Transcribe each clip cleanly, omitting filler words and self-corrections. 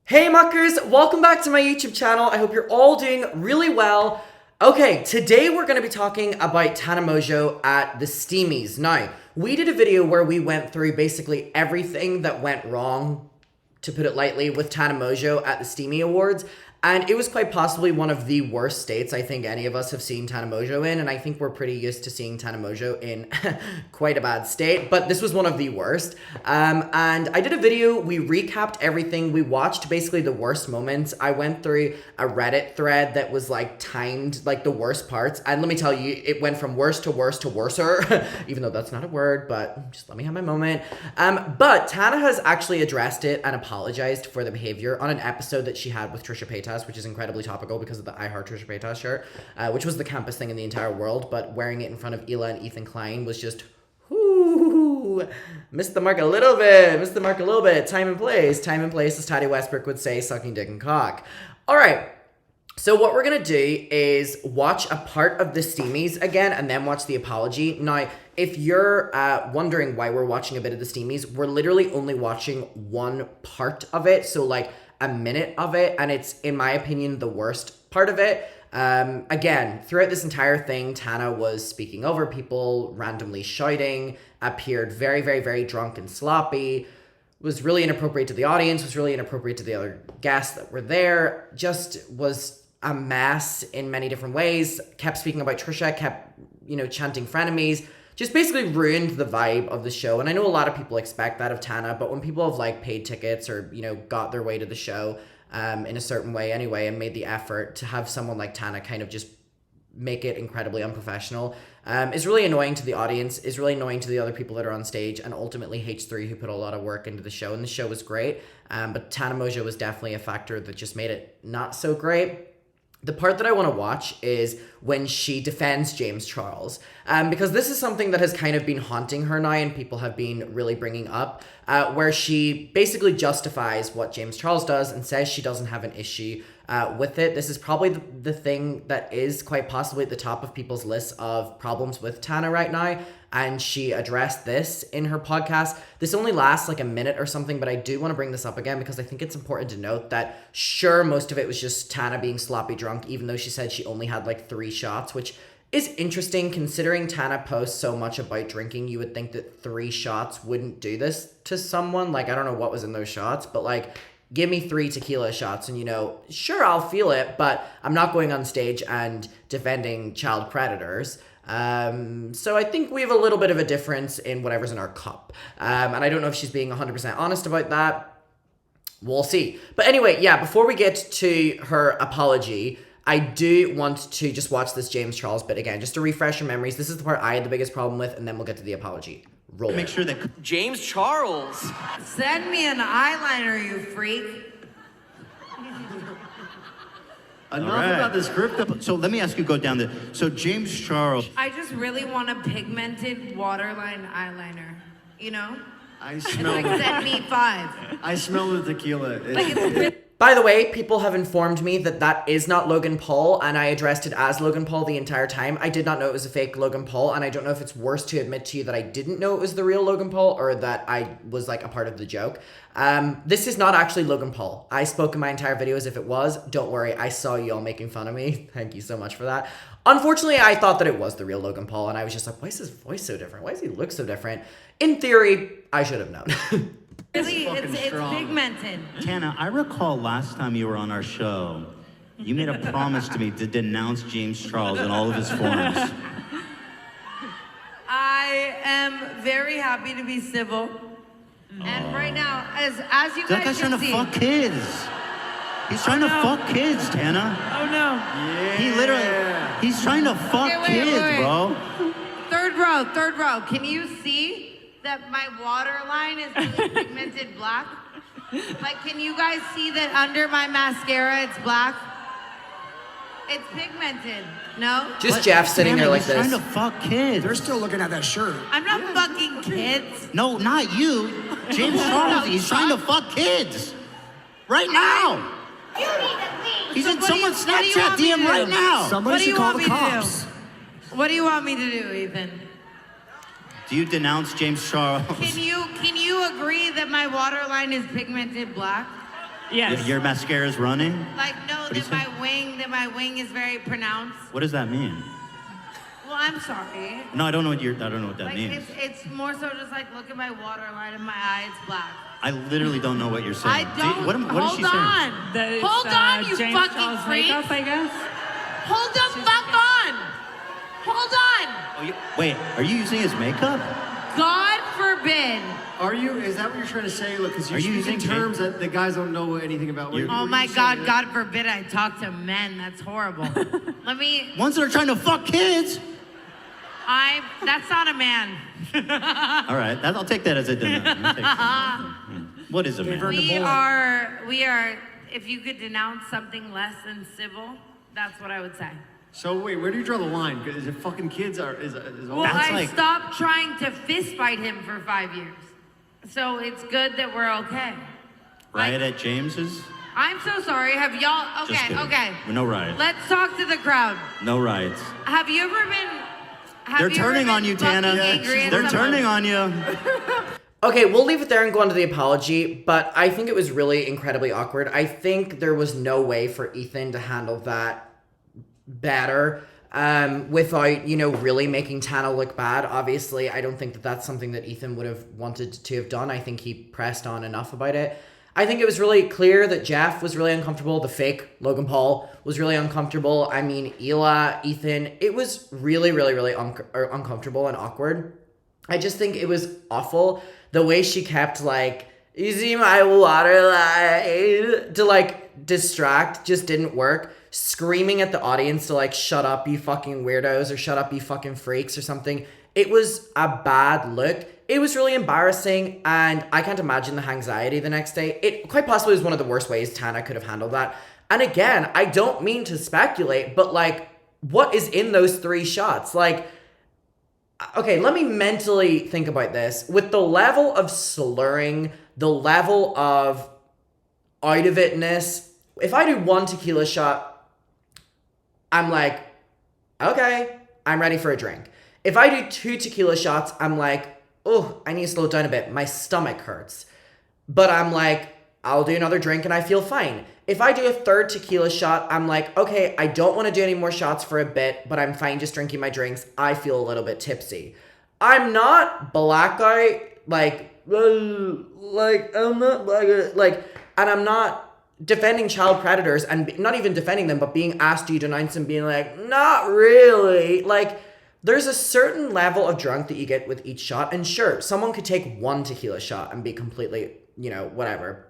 Hey muckers, welcome back to my YouTube channel. I hope you're all doing really well. Okay, today we're going to be talking about Tana mongeau at the Steamies. Now, we did a video where we went through basically everything that went wrong, to put it lightly, with Tana mongeau at the Steamy Awards. And it was quite possibly one of the worst states I think any of us have seen Tana mongeau in, and I think we're pretty used to seeing Tana mongeau in quite a bad state, but this was one of the worst. And I did a video, we recapped everything, we watched basically the worst moments. I went through a Reddit thread that was like timed, like the worst parts, and let me tell you, it went from worst to worse to worser, even though that's not a word, but just let me have my moment. But Tana has actually addressed it and apologized for the behavior on an episode that she had with Trisha Paytas, which is incredibly topical because of the I Heart Trisha Paytas shirt, which was the campus thing in the entire world, but wearing it in front of Ela and Ethan Klein was just, whoo, missed the mark a little bit, time and place, as Taddy Westbrook would say, sucking dick and cock. All right. So what we're going to do is watch a part of the Steamies again and then watch the apology. Now, if you're wondering why we're watching a bit of the Steamies, we're literally only watching one part of it. So like a minute of it, and it's, in my opinion, the worst part of it. Again, throughout this entire thing, Tana was speaking over people, randomly shouting, appeared very, very, very drunk and sloppy, was really inappropriate to the audience, was really inappropriate to the other guests that were there, just was a mess in many different ways, kept speaking about Trisha, kept, chanting frenemies, just basically ruined the vibe of the show. And I know a lot of people expect that of Tana, but when people have like paid tickets or, got their way to the show in a certain way anyway and made the effort, to have someone like Tana kind of just make it incredibly unprofessional is really annoying to the audience, is really annoying to the other people that are on stage, and ultimately H3, who put a lot of work into the show, and the show was great, but Tana mongeau was definitely a factor that just made it not so great. The part that I want to watch is when she defends James Charles, because this is something that has kind of been haunting her now and people have been really bringing up, where she basically justifies what James Charles does and says she doesn't have an issue with it. This is probably the thing that is quite possibly at the top of people's list of problems with Tana right now, and she addressed this in her podcast. This only lasts like a minute or something, but I do want to bring this up again because I think it's important to note that sure, most of it was just Tana being sloppy drunk, even though she said she only had like 3 shots, which is interesting considering Tana posts so much about drinking. You would think that 3 shots wouldn't do this to someone. Like, I don't know what was in those shots, but like, give me 3 tequila shots and, sure, I'll feel it, but I'm not going on stage and defending child predators. So I think we have a little bit of a difference in whatever's in our cup. And I don't know if she's being 100% honest about that. We'll see. But anyway, yeah, before we get to her apology, I do want to just watch this James Charles bit again, just to refresh your memories. This is the part I had the biggest problem with, and then we'll get to the apology. Roll. Make sure that James Charles. Send me an eyeliner, you freak. enough about this crypto. So let me ask you, go down there. So James Charles. I just really want a pigmented waterline eyeliner, I smell. Like send me 5. I smell the tequila. By the way, people have informed me that that is not Logan Paul, and I addressed it as Logan Paul the entire time. I did not know it was a fake Logan Paul, and I don't know if it's worse to admit to you that I didn't know it was the real Logan Paul or that I was like a part of the joke. This is not actually Logan Paul. I spoke in my entire video as if it was. Don't worry, I saw you all making fun of me. Thank you so much for that. Unfortunately, I thought that it was the real Logan Paul, and I was just like, why is his voice so different? Why does he look so different? In theory, I should have known. Really, it's pigmented. Tana, I recall last time you were on our show, you made a promise to me to denounce James Charles in all of his forms. I am very happy to be civil. And right now, as you That guys guy's trying can to see, fuck kids. He's trying to fuck kids, Tana. Oh no. Yeah. He literally, he's trying to fuck kids, bro. Third row. Can you see that my waterline is really pigmented black? Like, can you guys see that under my mascara it's black? It's pigmented. No? Just Jeff sitting Tana, there like he's trying this. to fuck kids. They're still looking at that shirt. I'm not fucking kids. No, not you. James Charles, he's trying to fuck kids. Right now. You need to leave. He's in So someone's what do you want Snapchat me to DM do? right now. Somebody What do should you call want the me to do? cops. What do you want me to do, Ethan? Do you denounce James Charles? Can you agree that my waterline is pigmented black? Yes. Your mascara's running? Like, no, What do you that my wing is very pronounced. What does that mean? Well, I'm sorry. No, I don't know what that Like, means. it's more so just like, look at my waterline in my eye, it's black. I literally don't know what you're saying. I don't. What is she hold saying? on. Those, Hold on, you James fucking Charles freak. makeup, I guess. Hold the fuck on. Hold on. Oh, wait, are you using his makeup? God forbid. Are you? Is that what you're trying to say? Look, because Are you're you using using terms that the guys don't know anything about. What, You're- what Oh are my you God, saying? God forbid I talk to men. That's horrible. Let me, Ones that are trying to fuck kids. that's not a man. All right, I'll take that as a denial. What is a man? We are, if you could denounce something less than civil, that's what I would say. So wait, where do you draw the line? Is it fucking kids or is all? Well, That's I like- stopped trying to fist fight him for 5 years. So it's good that we're okay. Riot at James's? I'm so sorry. Have y'all, Just okay, kidding. okay. No riots. Let's talk to the crowd. No riots. Have you ever been, They're turning on you, Tana. They're turning on you. Okay, we'll leave it there and go on to the apology, but I think it was really incredibly awkward. I think there was no way for Ethan to handle that better without, really making Tana look bad. Obviously, I don't think that that's something that Ethan would have wanted to have done. I think he pressed on enough about it. I think it was really clear that Jeff was really uncomfortable. The fake Logan Paul was really uncomfortable. I mean, Hila, Ethan, it was really, really, really uncomfortable and awkward. I just think it was awful. The way she kept, you see my waterline, to, distract just didn't work. Screaming at the audience to, shut up, you fucking weirdos, or shut up, you fucking freaks, or something. It was a bad look. It was really embarrassing, and I can't imagine the anxiety the next day. It quite possibly was one of the worst ways Tana could have handled that. And again, I don't mean to speculate, but, what is in those 3 shots? Okay, let me mentally think about this. With the level of slurring, the level of out of itness, if I do 1 tequila shot, I'm like, okay, I'm ready for a drink. If I do 2 tequila shots, I'm like, oh, I need to slow it down a bit. My stomach hurts. But I'm like, I'll do another drink and I feel fine. If I do a 3rd tequila shot, I'm like, okay, I don't want to do any more shots for a bit, but I'm fine just drinking my drinks. I feel a little bit tipsy. I'm not blackout, I'm not blackout, and I'm not defending child predators and not even defending them, but being asked to denounce them, being like, not really. There's a certain level of drunk that you get with each shot, and sure, someone could take 1 tequila shot and be completely, whatever.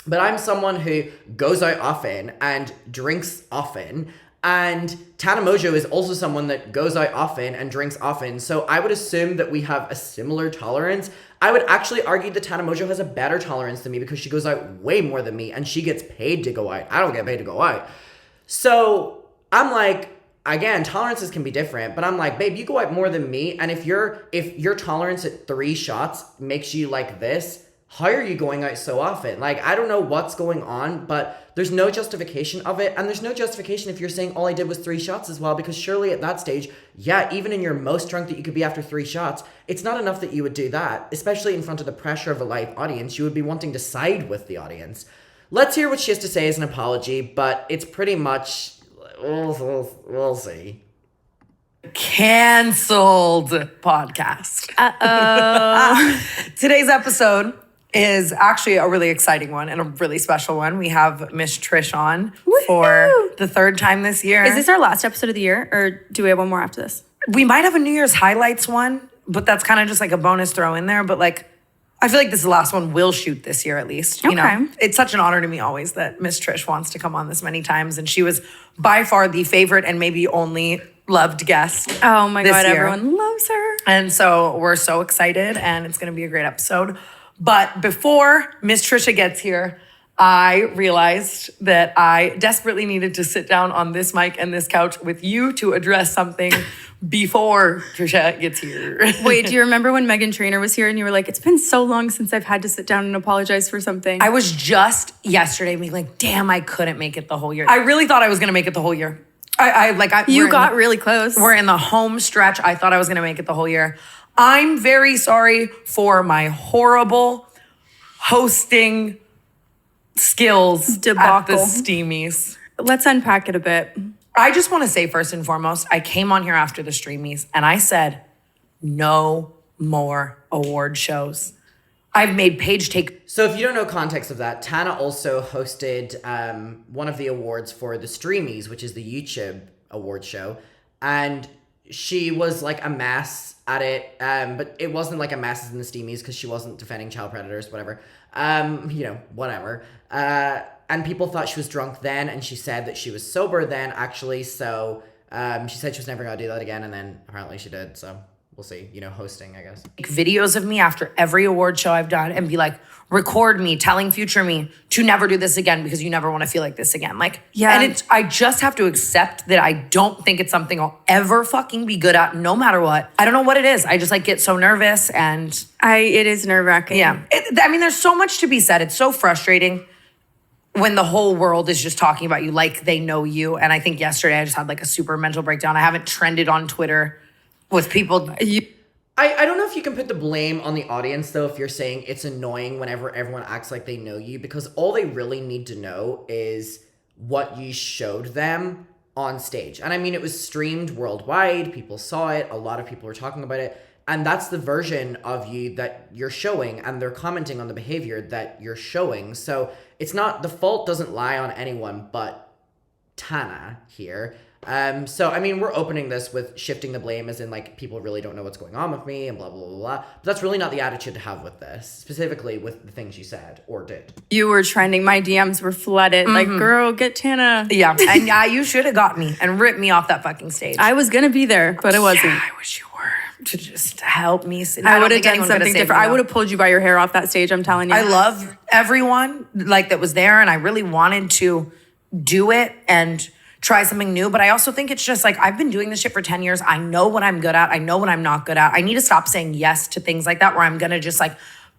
But I'm someone who goes out often and drinks often, and Tana Mongeau is also someone that goes out often and drinks often, so I would assume that we have a similar tolerance. I would actually argue that Tana Mongeau has a better tolerance than me because she goes out way more than me, and she gets paid to go out. I don't get paid to go out. So I'm like, again, tolerances can be different, but I'm like, babe, you go out more than me, and if your tolerance at 3 shots makes you like this, how are you going out so often? I don't know what's going on, but there's no justification of it, and there's no justification if you're saying all I did was 3 shots as well, because surely at that stage, yeah, even in your most drunk that you could be after 3 shots, it's not enough that you would do that, especially in front of the pressure of a live audience. You would be wanting to side with the audience. Let's hear what she has to say as an apology, but it's pretty much, we'll see. Canceled podcast. Today's episode is actually a really exciting one and a really special one. We have Miss Trish on for the 3rd time this year. Is this our last episode of the year, or do we have one more after this? We might have a New Year's highlights one, but that's kind of just a bonus throw in there. But I feel like this is the last one we'll shoot this year at least. You know, it's such an honor to me always that Miss Trish wants to come on this many times, and she was by far the favorite and maybe only loved guest. Oh my God, year. everyone loves her. And so we're so excited, and it's going to be a great episode. But before Miss Trisha gets here, I realized that I desperately needed to sit down on this mic and this couch with you to address something before Trisha gets here. Wait, do you remember when Meghan Trainor was here and you were like, it's been so long since I've had to sit down and apologize for something? I was just yesterday being like, damn, I couldn't make it the whole year. I really thought I was going to make it the whole year. You got really close. We're in the home stretch. I thought I was going to make it the whole year. I'm very sorry for my horrible hosting skills at the Debacle. steamies. Let's unpack it a bit. I just want to say first and foremost, I came on here after the streamies and I said, no more award shows. I've made Paige take. So if you don't know context of that, Tana also hosted one of the awards for the Streamies, which is the YouTube award show. And she was like a mess at it, but it wasn't like a mess as in the Steamies because she wasn't defending child predators, whatever. Whatever. And people thought she was drunk then, and she said that she was sober then, actually. So she said she was never going to do that again, and then apparently she did, so... We'll see, hosting, I guess. Videos of me after every award show I've done and be like, record me telling future me to never do this again because you never want to feel like this again. Yeah. And I just have to accept that I don't think it's something I'll ever fucking be good at no matter what. I don't know what it is. I just get so nervous and... It is nerve-wracking. Yeah. There's so much to be said. It's so frustrating when the whole world is just talking about you like they know you. And I think yesterday I just had a super mental breakdown. I haven't trended on Twitter with people. I don't know if you can put the blame on the audience, though, if you're saying it's annoying whenever everyone acts like they know you, because all they really need to know is what you showed them on stage. And I mean, it was streamed worldwide. People saw it. A lot of people were talking about it. And that's the version of you that you're showing, and they're commenting on the behavior that you're showing. So it's not, the fault doesn't lie on anyone but Tana here. So, I mean, we're opening this with shifting the blame as in, people really don't know what's going on with me and blah, blah, blah, blah. But that's really not the attitude to have with this, specifically with the things you said or did. You were trending. My DMs were flooded. Girl, get Tana. Yeah, and you should have got me and ripped me off that fucking stage. I was going to be there, but it wasn't. Yeah, I wish you were to just help me. I would have done something different. I would have pulled you by your hair off that stage, I'm telling you. I love everyone that was there, and I really wanted to do it and try something new. But I also think it's just I've been doing this shit for 10 years. I know what I'm good at. I know what I'm not good at. I need to stop saying yes to things like that where I'm going to just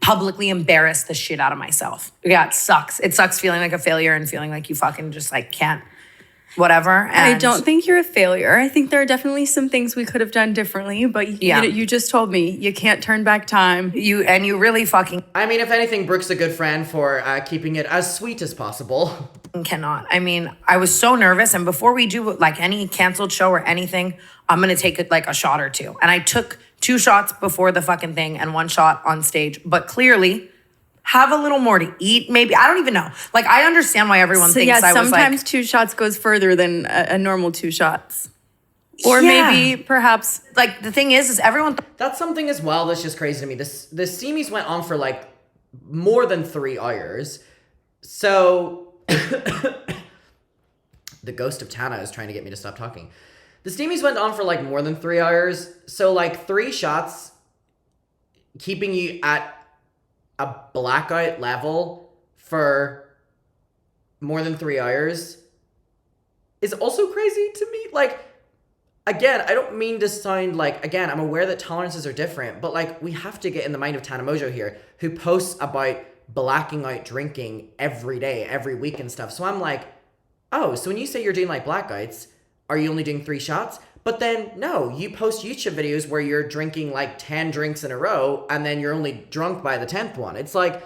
publicly embarrass the shit out of myself. Yeah, it sucks. It sucks feeling like a failure and feeling like you fucking just can't, whatever. And I don't think you're a failure. I think there are definitely some things we could have done differently, but you just told me you can't turn back time. You really fucking... I mean, if anything, Brooke's a good friend for keeping it as sweet as possible. Cannot. I mean, I was so nervous, and before we do any canceled show or anything, I'm gonna take a shot or two. And I took 2 shots before the fucking thing and 1 shot on stage, but clearly have a little more to eat, maybe. I don't even know. I understand why everyone thinks I was sometimes 2 shots goes further than a normal 2 shots. Or Yeah. maybe, perhaps... the thing is everyone... That's something as well that's just crazy to me. The Steamies went on for more than 3 hours. So the ghost of Tana is trying to get me to stop talking. The Steamies went on for more than 3 hours. So 3 shots keeping you at a blackout level for more than 3 hours is also crazy to me. Again, I don't mean to sound again, I'm aware that tolerances are different, but we have to get in the mind of Tana Mongeau here, who posts about blacking out drinking every day, every week and stuff. So I'm oh, so when you say you're doing blackouts, are you only doing 3 shots? But then, no, you post YouTube videos where you're drinking 10 drinks in a row and then you're only drunk by the 10th one. It's a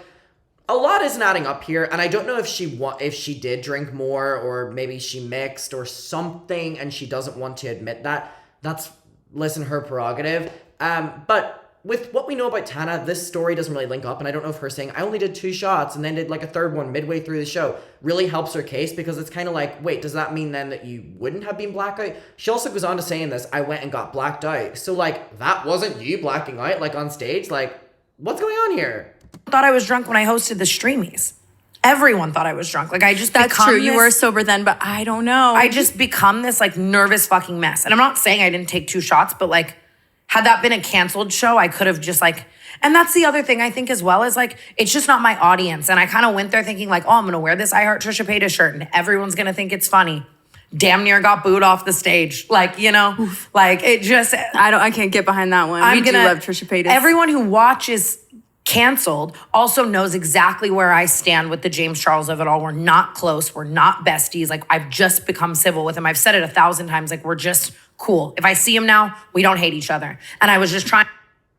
lot isn't adding up here. And I don't know if she did drink more or maybe she mixed or something and she doesn't want to admit that. That's, listen, her prerogative. But with what we know about Tana, this story doesn't really link up, and I don't know if her saying, I only did 2 shots and then did a 3rd one midway through the show really helps her case, because it's kind of wait, does that mean then that you wouldn't have been blackout? She also goes on to say in this, I went and got blacked out. So that wasn't you blacking out on stage? What's going on here? I thought I was drunk when I hosted the Streamies. Everyone thought I was drunk. That's true. You were sober then, but I don't know. I just become this nervous fucking mess. And I'm not saying I didn't take 2 shots, but had that been a canceled show, I could have just and that's the other thing I think as well is it's just not my audience. And I kind of went there thinking oh, I'm going to wear this I Heart Trisha Paytas shirt and everyone's going to think it's funny. Damn near got booed off the stage. It just... I can't get behind that one. We do love Trisha Paytas. Everyone who watches Canceled also knows exactly where I stand with the James Charles of it all. We're not close. We're not besties. I've just become civil with him. I've said it 1,000 times. We're just cool. If I see him now, we don't hate each other. And I was just trying...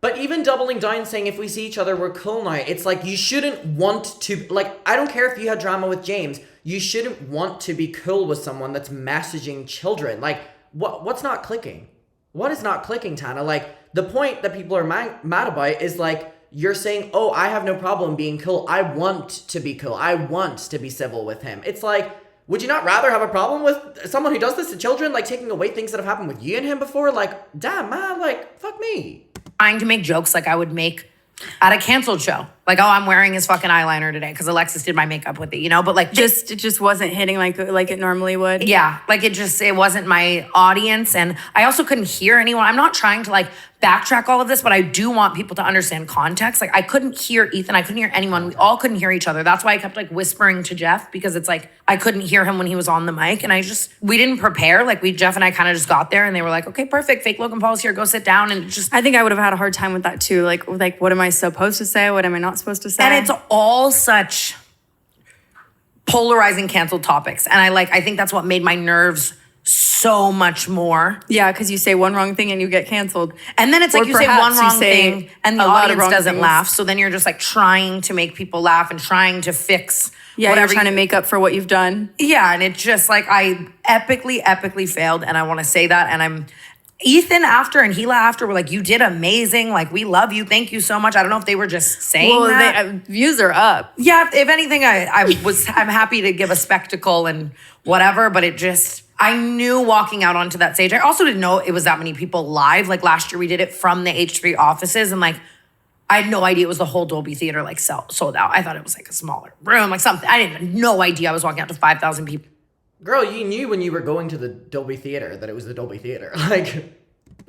But even doubling down saying if we see each other, we're cool now. It's like you shouldn't want to, like, I don't care if you had drama with James. You shouldn't want to be cool with someone that's messaging children. Like, what's not clicking? What is not clicking, Tana? Like, the point that people are mad about is like, you're saying, oh, I have no problem being cool. I want to be cool. I want to be civil with him. It's like, would you not rather have a problem with someone who does this to children, like taking away things that have happened with you and him before? Like, damn, man, like, fuck me. Trying to make jokes like I would make at a canceled show. Like, oh, I'm wearing his fucking eyeliner today because Alexis did my makeup with it, you know? But like, It just wasn't hitting like it normally would. yeah, like it wasn't my audience. And I also couldn't hear anyone. I'm not trying to like backtrack all of this, but I do want people to understand context. Like I couldn't hear Ethan. I couldn't hear anyone. We all couldn't hear each other. That's why I kept like whispering to Jeff because it's like, I couldn't hear him when he was on the mic. And we didn't prepare. Like Jeff and I kind of just got there and they were like, okay, perfect. Fake Logan Paul's here. Go sit down. And just, I think I would have had a hard time with that too. Like, what am I supposed to say? What am I not supposed to say? and it's all such polarizing canceled topics. And I think that's what made my nerves so much more. Yeah, because you say one wrong thing and you get canceled. And then it's like Or you say perhaps one you wrong say thing and the a lot of audience wrong doesn't things. laugh. So then you're just like trying to make people laugh and trying to fix Yeah, whatever you're trying to make up for what you've done. Yeah, and it's just like I epically failed. And I want to say that. And Ethan after and Gila after were like, you did amazing. Like, we love you. Thank you so much. I don't know if they were just saying that. Views are up. Yeah, if anything, I'm happy to give a spectacle and whatever, but I knew walking out onto that stage. I also didn't know it was that many people live. Like last year we did it from the H3 offices and like, I had no idea it was the whole Dolby Theater like sold out. I thought it was like a smaller room, like something. I had no idea I was walking out to 5,000 people. Girl, you knew when you were going to the Dolby Theater that it was the Dolby Theater. Like,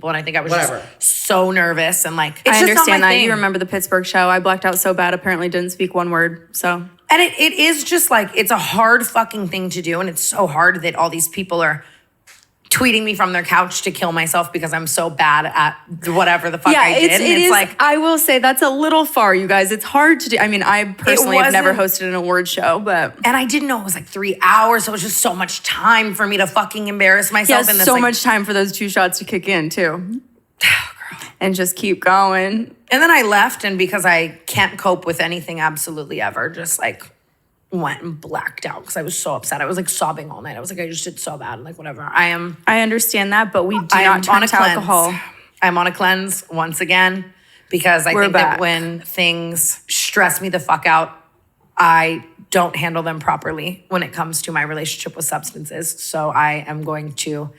And I think I was whatever. just so nervous and like, it's I just not understand my that. thing. You remember the Pittsburgh show. I blacked out so bad, apparently didn't speak one word, so. And it is just like, it's a hard fucking thing to do. And it's so hard that all these people are tweeting me from their couch to kill myself because I'm so bad at whatever the fuck I did. It is, like, I will say that's a little far, you guys. It's hard to do. I mean, I personally have never hosted an award show, but. And I didn't know it was like 3 hours. So it was just so much time for me to fucking embarrass myself. Yeah, in this, so like, much time for those 2 shots to kick in too. And just keep going. And then I left, and because I can't cope with anything absolutely ever, just like went and blacked out because I was so upset. I was like sobbing all night. I was like, I just did so bad. Like, whatever. I understand that, but we do not turn to alcohol. I'm on a cleanse once again because I think that when things stress me the fuck out, I don't handle them properly when it comes to my relationship with substances. So I am going to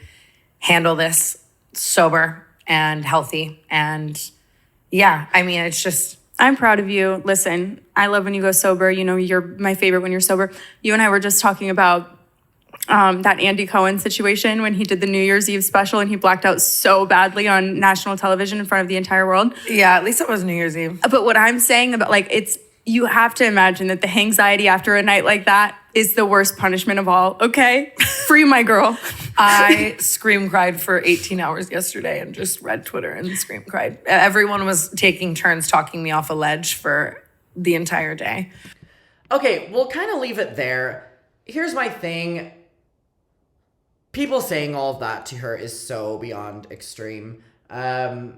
handle this sober and healthy. And yeah, I mean, it's just... I'm proud of you. Listen, I love when you go sober. You know, you're my favorite when you're sober. You and I were just talking about that Andy Cohen situation when he did the New Year's Eve special and he blacked out so badly on national television in front of the entire world. Yeah, at least it was New Year's Eve. But what I'm saying about you have to imagine that the anxiety after a night like that is the worst punishment of all, okay? Free my girl. I scream cried for 18 hours yesterday and just read Twitter and scream cried. Everyone was taking turns talking me off a ledge for the entire day. Okay, we'll kind of leave it there. Here's my thing. People saying all of that to her is so beyond extreme. There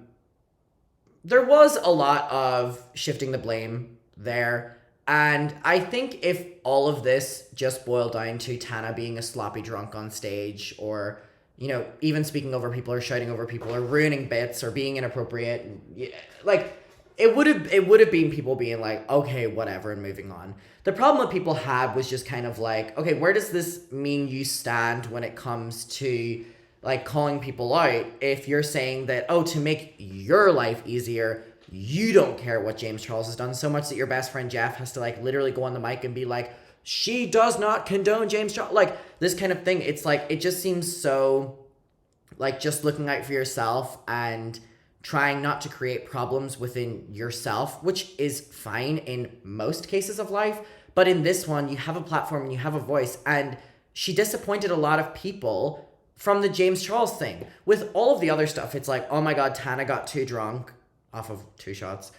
was a lot of shifting the blame there. And I think if all of this just boiled down to Tana being a sloppy drunk on stage or, you know, even speaking over people or shouting over people or ruining bits or being inappropriate, like, it would have been people being like, okay, whatever, and moving on. The problem that people had was just kind of like, okay, where does this mean you stand when it comes to, like, calling people out if you're saying that, oh, to make your life easier, you don't care what James Charles has done so much that your best friend Jeff has to, like, literally go on the mic and be like, she does not condone James Charles. Like, this kind of thing. It's like, it just seems so, like, just looking out for yourself and trying not to create problems within yourself, which is fine in most cases of life. But in this one, you have a platform and you have a voice. And she disappointed a lot of people from the James Charles thing. With all of the other stuff, it's like, oh my God, Tana got too drunk off of 2 shots.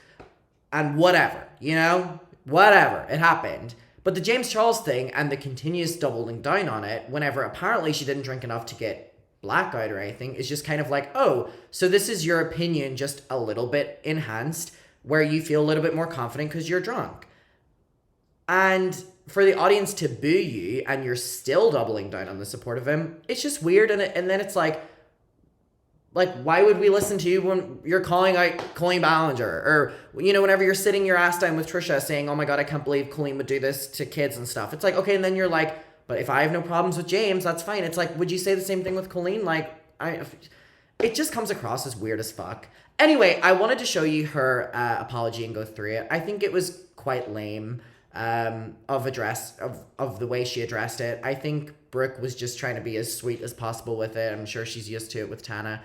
And whatever, you know? Whatever. It happened. But the James Charles thing and the continuous doubling down on it, whenever apparently she didn't drink enough to get, blackout or anything. It's just kind of like, oh, so this is your opinion just a little bit enhanced where you feel a little bit more confident because you're drunk. And for the audience to boo you and you're still doubling down on the support of him, it's just weird. And then it's like, why would we listen to you when you're calling out Colleen Ballinger? Or, you know, whenever you're sitting your ass down with Trisha saying, oh my God, I can't believe Colleen would do this to kids and stuff. It's like, okay, and then you're like, but if I have no problems with James, that's fine. It's like, would you say the same thing with Colleen? Like, it just comes across as weird as fuck. Anyway, I wanted to show you her apology and go through it. I think it was quite lame of the way she addressed it. I think Brooke was just trying to be as sweet as possible with it. I'm sure she's used to it with Tana.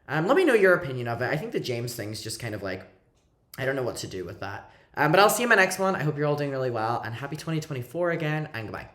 Let me know your opinion of it. I think the James thing's just kind of like, I don't know what to do with that. But I'll see you in my next one. I hope you're all doing really well, and happy 2024 again, and goodbye.